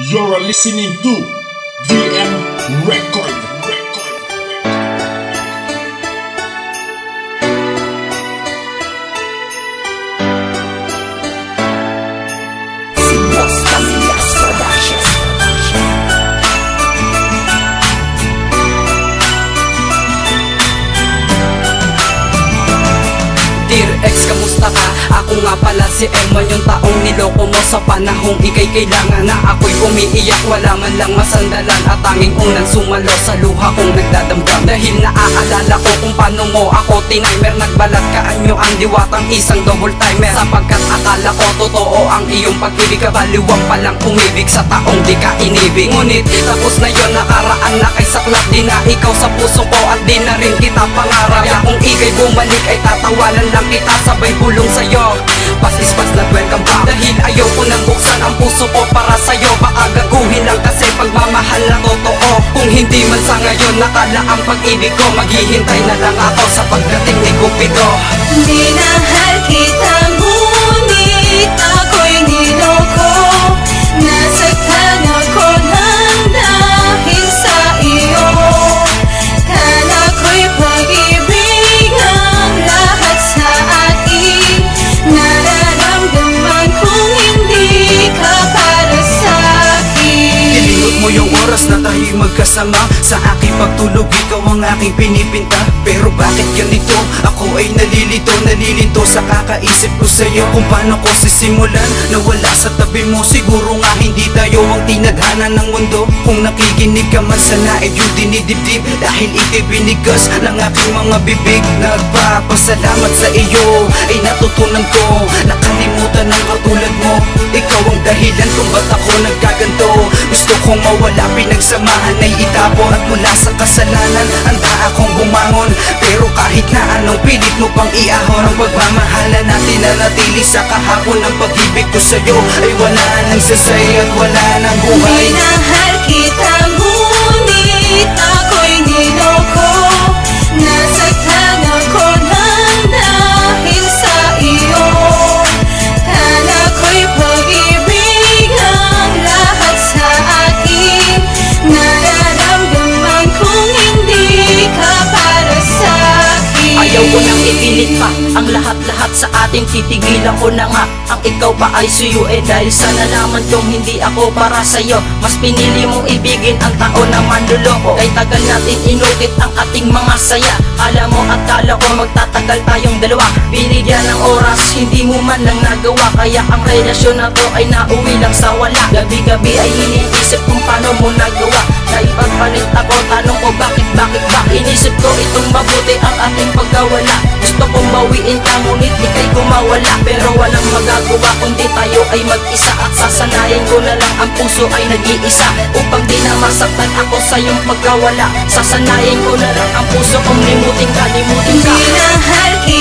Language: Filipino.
You're listening to VM Record. Dear ex, kamusta ka? Ako nga pala si Emma, yung taong niloko mo sa panahong ikay kailangan na ako'y umiiyak. Wala man lang masandalan at tanging unang sumalo sa luha kong nagdadamdam. Dahil naaalala ko kung paano mo ako tinaymer. Nagbalat ka anyo ang diwatang isang double timer. Sapagkat akala ko totoo ang iyong pag-ibig, kabaliwang palang umibig sa taong di ka inibig. Ngunit tapos na yon, nakaraan na kay saklap. Di na ikaw sa puso ko at di na rin kita pangarap. Kaya kung ikay bumalik ay tatawanan lang kita, sabay bulong sa'yo. Pas-ispas na welcome back. Dahil ayaw ko nang buksan ang puso ko para sa'yo. Baka gaguhin lang kasi pagmamahal na totoo. Kung hindi man sa ngayon nakala ang pag-ibig ko, maghihintay na lang ako sa pagdating ni Cupido. Minahal kita ngunit ako'y niloko. Nasaktan ako ng dahil sa iyo. Kala ko'y pag-ibig ang lahat sa akin. Nararamdaman kong hindi ka para sa akin. Ilingot mo yung oras na tayo'y magkasama. Sa aking pagtulog ikaw ang aking pinipinta. Pero bakit ganito? Ako ay nalilito sa kakaisip ko sa'yo. Kung paano ko sisimulan na wala sa tabi mo. Siguro nga hindi tayo ang tinadhana ng mundo. Kung nakikinig ka man sana ay yung dinidibdib. Dahil itibinigas ng aking mga bibig. Nagpapasalamat sa iyo ay natutunan ko. Nakalimutan ng katulad mo. Ikaw ang dahilan kung ba't ako nagkaganto. Gusto kong mawala, pinagsamahan ay itapo. At mula sa kasalanan, handa akong bumangon. Pero kahit na anong pilit mo pang iahon, ang pagmamahala natin na natili sa kahapon. Ang pag-ibig ko sa'yo ay wala nang sasay at wala nang buhay. Minahal kita ngunit ako'y niloko. Nasaktan ako ng dahil sa iyo. Kala ko'y pag-ibig ang lahat sa akin. Nararamdaman kong hindi ka para sa akin. Ayaw ko nang ipilit pa ang lahat-lahat sa ating titigilan ko na nga. Ang ikaw pa ay suyo dahil sa nalaman kong hindi ako para sa'yo. Mas pinili mong ibigin ang tao na manluloko. Kay tagal natin inukit ang ating mga saya. Kala mo at kala ko magtatagal tayong dalawa. Binigyan ng oras, hindi mo man lang nagawa. Kaya ang relasyon na to ay nauwi lang sa wala. Gabi-gabi ay iniisip kung paano mo nagawa. Na ipagpalit ako, tanong ko bakit ba? Inisip ko itong mabuti ang ating pagkawala. Gusto kong bawiin ka ngunit ikay kumawala. Pero walang magagawa kundi tayo ay mag-isa. At sasanayin ko na lang ang puso ay nag-iisa. Upang di na masaktan ako sa iyong pagkawala. Sasanayin ko na lang ang puso kong limutin ka. Minahal kita